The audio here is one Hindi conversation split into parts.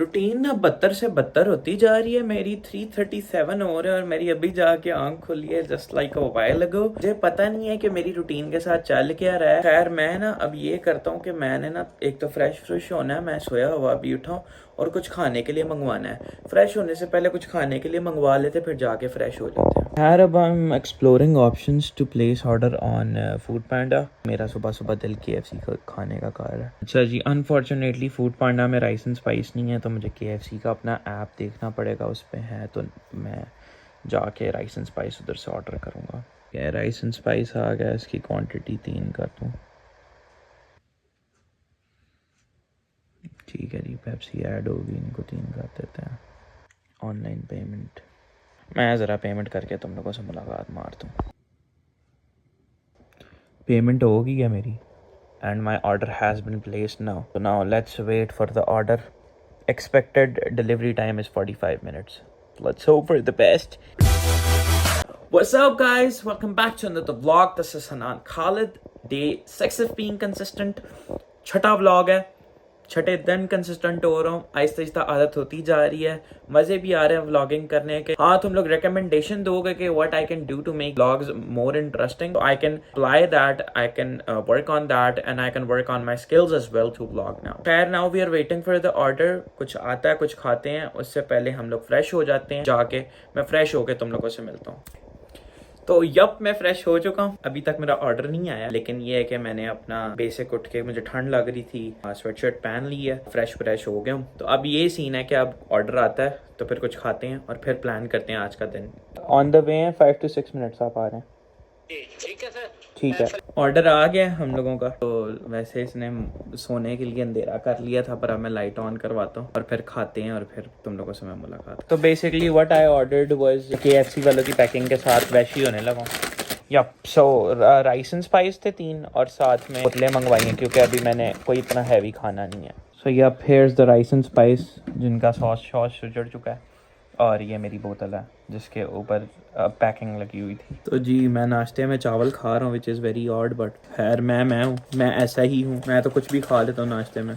रूटीन ना बदतर से बदतर होती जा रही है। मेरी 3:37 हो रहा है और मेरी अभी जाके आंख खुली है जस्ट लाइक अ व्हाइल अगो। मुझे पता नहीं है कि मेरी रूटीन के साथ चल क्या रहा है। खैर मैं ना अब ये करता हूँ कि मैंने ना एक तो फ्रेश होना है। मैं सोया हुआ अभी उठा हूँ और कुछ खाने के लिए मंगवाना है। फ्रेश होने से पहले कुछ खाने के लिए मंगवा लेते फिर जाके फ्रेश हो जाते हैं। खैर अब I am exploring options to place order on Foodpanda. मेरा सुबह सुबह दिल KFC का खाने का कर रहा है। अच्छा जी, अनफॉर्चुनेटली फूड पांडा में राइस एंड स्पाइस नहीं है तो मुझे KFC का अपना ऐप देखना पड़ेगा, उस पर है तो मैं जाके राइस एंड स्पाइस उधर से ऑर्डर करूँगा। क्या राइस एंड स्पाइस आ गया, इसकी क्वांटिटी 3 कर दूँ। ठीक है जी, पेप्सी ऐड होगी, इनको 3 कर देते हैं। ऑनलाइन पेमेंट, मैं ज़रा पेमेंट करके तुम लोगों से मुलाकात मार दूँ। पेमेंट होगी क्या मेरी? And my order has been placed now. So now let's wait for the order. Expected delivery time is 45 minutes. Let's hope for the best. What's up guys? Welcome back to another vlog. This is Hanan Khalid. Day 6 of being consistent. छठा vlog है, छठे दिन कंसिस्टेंट हो रहा हूँ। आहिस्ता आहिस्ता आदत होती जा रही है, मज़े भी आ रहे हैं व्लॉगिंग करने के। हाँ, तुम लोग रिकमेंडेशन दोगे कि what I can do to make vlogs more interesting, I can apply that, I can work on that and I can work on my skills as well to vlog now. खैर now we are waiting for the order. कुछ आता है, कुछ खाते हैं, उससे पहले हम लोग फ्रेश हो जाते हैं। जाके मैं फ्रेश होके तुम लोगों से मिलता हूँ। तो यप, मैं फ्रेश हो चुका हूँ। अभी तक मेरा ऑर्डर नहीं आया, लेकिन ये है कि मैंने अपना बेसिक उठ के, मुझे ठंड लग रही थी, स्वेटशर्ट पहन ली है, फ्रेश हो गया हूँ। तो अब ये सीन है कि अब ऑर्डर आता है तो फिर कुछ खाते हैं और फिर प्लान करते हैं आज का दिन। ऑन द वे हैं, 5 to 6 मिनट्स आप आ रहे हैं। ठीक है सर, ठीक है। ऑर्डर आ गया हम लोगों का। तो वैसे इसने सोने के लिए अंधेरा कर लिया था, पर अब मैं लाइट ऑन करवाता हूँ और फिर खाते हैं और फिर तुम लोगों से मैं मुलाकात। तो basically what I ordered was KFC वालों की पैकिंग के साथ वैसे ही होने लगा। Yup, so rice and spice थे 3 और साथ में बोतलें मंगवाई हैं क्योंकि अभी मैंने कोई इतना हैवी खाना नहीं है। So yup, here's the rice and spice जिनका सॉस चढ़ चुका है, और ये मेरी बोतल है जिसके ऊपर पैकिंग लगी हुई थी। तो जी मैं नाश्ते में चावल खा रहा हूँ, which is very odd, but खैर मैं हूँ, मैं ऐसा ही हूँ, मैं तो कुछ भी खा लेता हूँ नाश्ते में।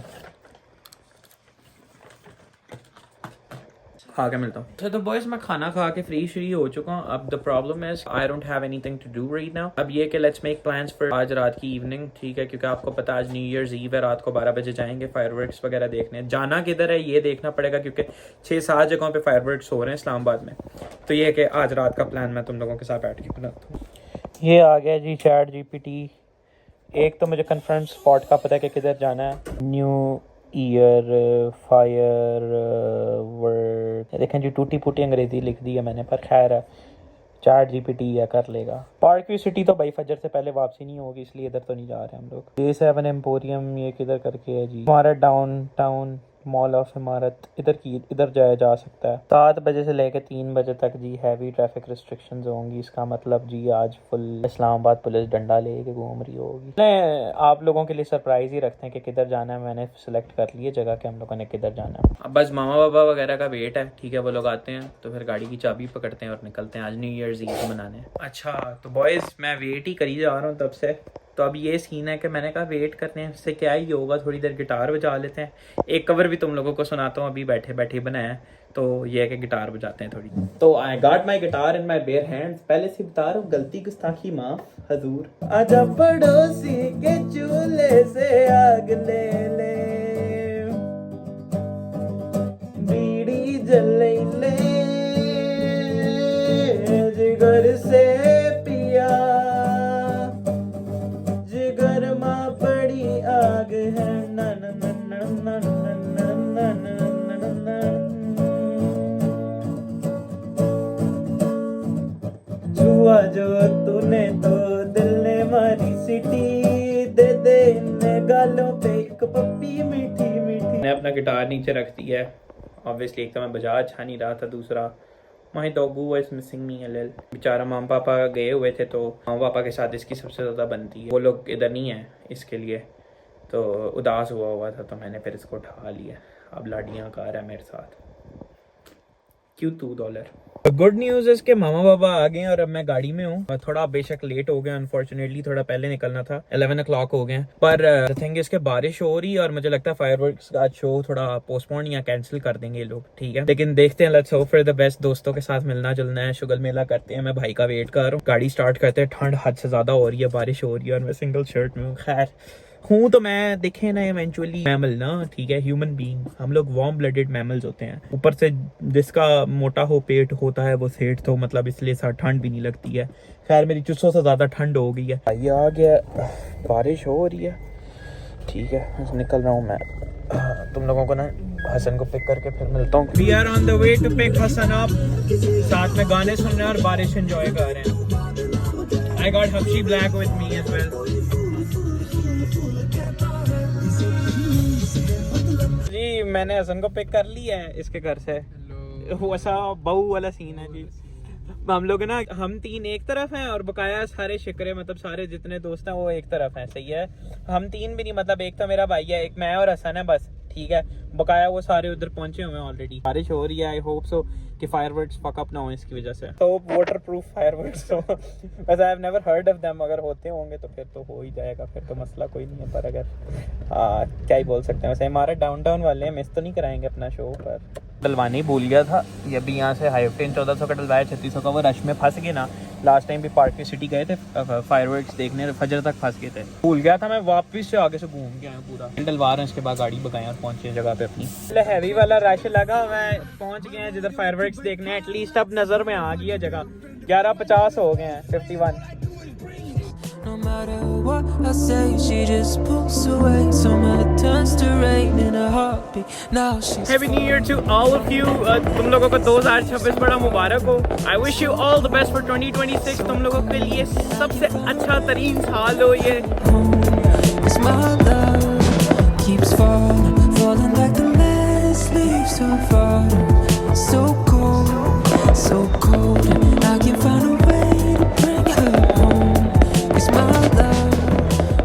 खा के मिलता हूँ। तो बॉयज मैं खाना खा के फ्री हो चुका हूँ। अब the problem is I don't have anything to do right now. अब ये कि लेट्स मेक प्लान्स फॉर आज रात की इवनिंग, ठीक है, क्योंकि आपको पता आज न्यू ईयर्स ईव है। रात को 12 बजे जाएंगे फायरवर्क्स वगैरह देखने। जाना किधर है ये देखना पड़ेगा क्योंकि 6-7 जगहों पे फायरवर्क्स हो रहे हैं इस्लामाबाद में। तो ये है कि आज रात का प्लान मैं तुम लोगों के साथ बैठ के बनाता हूँ। ये आ गया जी ChatGPT। एक तो मुझे कन्फर्म स्पॉट का पता है कि किधर जाना है। न्यू ईयर फायर वर्ड, देखें जी टूटी फूटी अंग्रेजी लिख दी है मैंने, पर खैर है, ChatGPT या कर लेगा। पार्क व्यू सिटी तो भाई फजर से पहले वापसी नहीं होगी, इसलिए इधर तो नहीं जा रहे हम लोग। A7 एम्पोरियम ये किधर करके है जी, हमारा डाउन टाउन मॉल ऑफ इमारत, इधर जाया जा सकता है। 7 बजे से लेकर 3 बजे तक जी हैवी ट्रैफिक रिस्ट्रिक्शंस होंगी। इसका मतलब जी आज फुल इस्लामाबाद पुलिस डंडा लेके घूम रही होगी। आप लोगों के लिए सरप्राइज ही रखते हैं कि किधर जाना है। मैंने सिलेक्ट कर लिया जगह कि हम लोगों ने किधर जाना है। अब बस मामा बाबा वगैरह का वेट है, ठीक है, वो लोग आते हैं तो फिर गाड़ी की चाबी पकड़ते हैं और निकलते हैं आज न्यू ईयर्स ईव मनाने। अच्छा तो बॉयज़ मैं वेट ही करी जा रहा हूँ तब से। तो अब ये सीन है कि मैंने कहा वेट करने से क्या ही होगा, थोड़ी देर गिटार बजा लेते हैं। एक कवर भी तुम लोगों को सुनाता हूँ, अभी बैठे बैठे बनाया है। तो ये है कि गिटार बजाते हैं थोड़ी। तो I got my guitar in my bare hands. पहले से बता रहा हूँ, गलती गुस्ताखी माफ हजूर। आजा पड़ोसी के चूल्हे से आग ले ले, बीड़ी जल ले, जिगर से पिया, जिगर माँ बड़ी आग है, नन नन नन नन नन छुआ जो तूने तो दिल ने मारी सिटी, दे दे इन गालों पे एक पप्पी मीठी मीठी। मैंने अपना गिटार नीचे रख दिया है। ऑब्वियसली एक तो मैं बजा अच्छा नहीं रहा था, दूसरा my doggo was missing me a little. बेचारा मामा पापा गए हुए थे तो मामा पापा के साथ इसकी सबसे ज़्यादा बनती है। वो लोग इधर नहीं है इसके लिए, तो उदास हुआ था तो मैंने फिर इसको उठा लिया। अब लाडियाँ का रहा है मेरे साथ। क्यों $2 गुड न्यूज है कि मामा बाबा आ गए और अब मैं गाड़ी में हूँ। थोड़ा बेशक लेट हो गया, अनफॉर्चुनेटली थोड़ा पहले निकलना था, 11 o'clock हो गए, पर थिंग इसके बारिश हो रही है और मुझे लगता है फायरवर्क्स का शो थोड़ा पोस्टपोन या कैंसिल कर देंगे ये लोग, ठीक है। लेकिन देखते हैं, let's hope for the best. दोस्तों के साथ मिलना जुलना है, शुगल मेला करते हैं, मैं भाई का वेट कर रहा हूँ, गाड़ी स्टार्ट करते हैं। ठंड हद से ज्यादा हो रही है, बारिश हो रही है और मैं सिंगल शर्ट में हूँ। खैर हूँ तो मैं, देखे ना, इवेंचुअली मैमल ना, ठीक है, ह्यूमन बीइंग, हम लोग वार्म ब्लडेड मैमल्स होते हैं। ऊपर से जिसका मोटा हो पेट होता है वो सेठ, तो मतलब इसलिए ठंड भी नहीं लगती है। खैर मेरी चुस्सों से ज्यादा ठंड हो गई है। ये आ गया, बारिश हो रही है, ठीक है, निकल रहा हूँ मैं। तुम लोगों को ना हसन को पिक करके फिर मिलता हूँ। We are on the way to pick Hasan up, साथ में गाने सुन रहे हैं और बारिश एंजॉय कर रहे हैं। I got Habshi black with me as well. जी मैंने हसन को पिक कर लिया है इसके घर से। वैसा बहू वाला सीन है जी। हम लोग ना, हम तीन एक तरफ हैं और बकाया सारे शिकरे, मतलब सारे जितने दोस्त हैं वो एक तरफ हैं, सही है। हम तीन भी नहीं, मतलब एक तो मेरा भाई है, एक मैं और हसन है, बस, ठीक है। बकाया वो सारे उधर पहुंचे हुए हैं ऑलरेडी। बारिश हो रही है, आई होप सो कि फायरवर्क्स फक अप ना हो इसकी वजह से। तो वाटर प्रूफ फायरवर्क्स तो वैसे I have never heard of them, अगर होते होंगे तो फिर तो हो ही जाएगा, फिर तो मसला कोई नहीं है। पर अगर क्या ही बोल सकते हैं। वैसे हमारे डाउनटाउन वाले मिस तो नहीं कराएंगे अपना शो, पर डलवाने ही भूल गया था। ये भी यहाँ से हाई ऑक्टेन 1400 का डलवाया, 3600 का। वो रश में फंस गए ना, लास्ट टाइम भी पार्क की सिटी गए थे फायरवर्क्स देखने, फजर तक फंस गए थे, भूल गया था मैं। वापस से आगे से घूम के आया पूरा, डलवा रहे हैं, इसके बाद गाड़ी भगाए और पहुंचे जगह पे अपनी। हैवी वाला रश लगा, मैं पहुंच गए हैं जिधर फायरवर्क्स देखने। एटलीस्ट अब नजर में आ गई है जगह। 11:50 हो गए हैं, 51। No matter what I say, she just pulls away. Summer turns to rain in a heartbeat. Now she's Happy New Year to all of you. तुम लोगों को 2026 बड़ा मुबारक हो। I wish you all the best for 2026. तुम लोगों के लिए सबसे अच्छा तरीन साल हो ये। Cause my love keeps falling, falling like the last leaves to fall. So cold, and I can't find a way to bring her home. Cause my love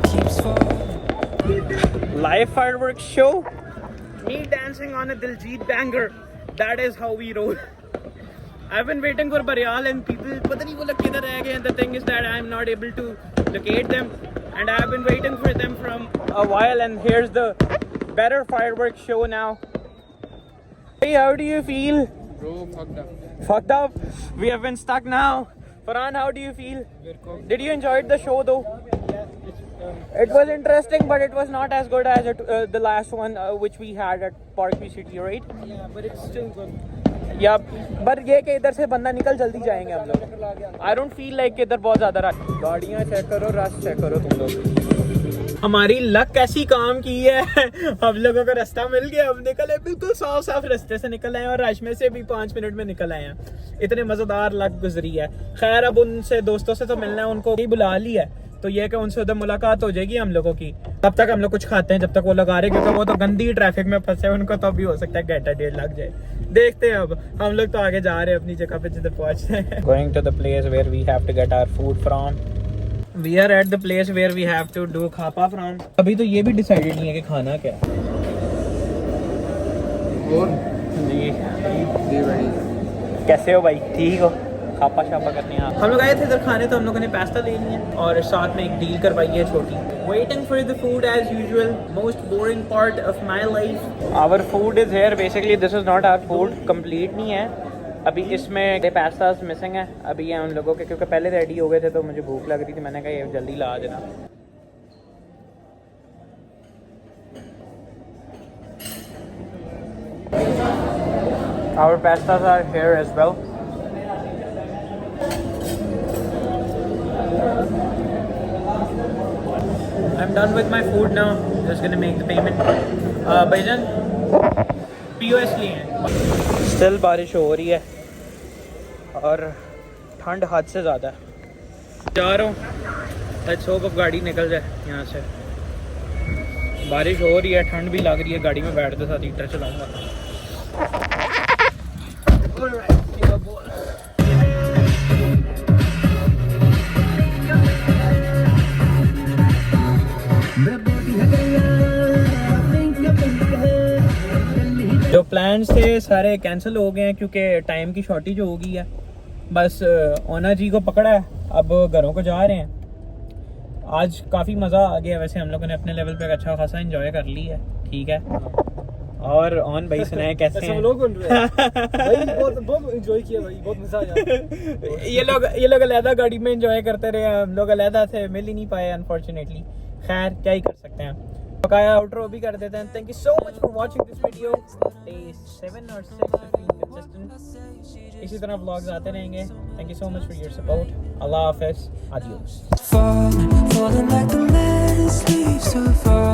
keeps falling. Live fireworks show, me dancing on a Diljit banger. That is how we roll. I've been waiting for Baryal and people, पता नहीं वो लोग किधर रह गए हैं. The thing is that I'm not able to locate them, and I've been waiting for them from a while. And here's the better fireworks show now. Hey, how do you feel? Bro, fucked up. Fucked up. We have been stuck now. Farhan, how do you feel? Did you enjoy the show though? It was interesting, but it was not as good as the last one which we had at Park City, right? Yeah, but it's still good. Yeah, but ये कि इधर से बंदा निकल जल्दी जाएंगे हम लोग। I don't feel like इधर बहुत ज़्यादा रश। गाड़ियाँ चेक करो, रश चेक करो तुम लोग। हमारी लक कैसी काम की है। हम लोगों को रास्ता मिल गया, हम निकले बिल्कुल साफ साफ रास्ते से निकल आए और रश में से भी 5 मिनट में निकल आए हैं। इतने मज़ेदार लक गुजरी है। खैर अब उनसे दोस्तों से तो मिलना है, उनको भी बुला लिया है, तो ये कि उनसे उधर मुलाकात हो जाएगी हम लोगों की। तब तक हम लोग कुछ खाते हैं जब तक वो लोग आ रहे, क्योंकि वो तो गंदी ट्रैफिक में फंसे हैं, उनको तो भी हो सकता है घंटा डेढ़ लग जाए। देखते हैं, अब हम लोग तो आगे जा रहे हैं अपनी जगह पे जिधर पहुंचते हैं। Going to the place where we have to get our food from. We are at the place where we have to do khapa from. अभी तो ये भी डिसाइडेड नहीं है कि खाना क्या है। और जी भाई कैसे हो भाई, ठीक हो? खापा शापा करने हम लोग आए थे इधर खाने, तो हम लोगों ने पास्ता ले लिया और साथ में एक डील करवाई है छोटी। Waiting for the food as usual, most boring part of my life. Our food is here. Basically this is not our food, complete नहीं है अभी। इसमें पास्तास मिसिंग है अभी ये उन लोगों के, क्योंकि पहले रेडी हो गए थे तो मुझे भूख लग रही थी, मैंने कहा ये जल्दी ला देना। Our pastas are here as well. I'm done with my food now. Just gonna make the payment. भाईजान POS लिए हैं। Still बारिश हो रही है और ठंड हद से ज़्यादा है। जा रहा हूँ, लेट्स होप अब गाड़ी निकल जाए यहाँ से। बारिश हो रही है, ठंड भी लग रही है, गाड़ी में बैठते साथ हीटर चलाऊँगा। जो प्लान प्लान्स थे सारे कैंसिल हो गए हैं क्योंकि टाइम की शॉर्टेज हो गई है। बस ओना जी को पकड़ा है, अब घरों को जा रहे हैं। आज काफ़ी मज़ा आ गया, वैसे हम लोगों ने अपने लेवल पे अच्छा खासा एंजॉय कर लिया है, ठीक है। और ऑन भाई सुनाए कैसे हैं? लोग बन रहे हैं भाई, बहुत एंजॉय किया भाई, बहुत मजा आया। ये लोग अलहदा गाड़ी में एंजॉय करते रहे, हम लोग अलहदा थे, मिल ही नहीं पाए अनफॉर्चुनेटली। खैर क्या ही कर सकते हैं, बकाया आउटरो भी कर देते हैं। Thank you so much for watching this video. Day 7 और 6 कंसिस्टेंट इसी तरह व्लॉग्स आते रहेंगे। Thank you so much for your support. अल्लाह हाफिज़, आदियोस। Falling like the last leaves of fall.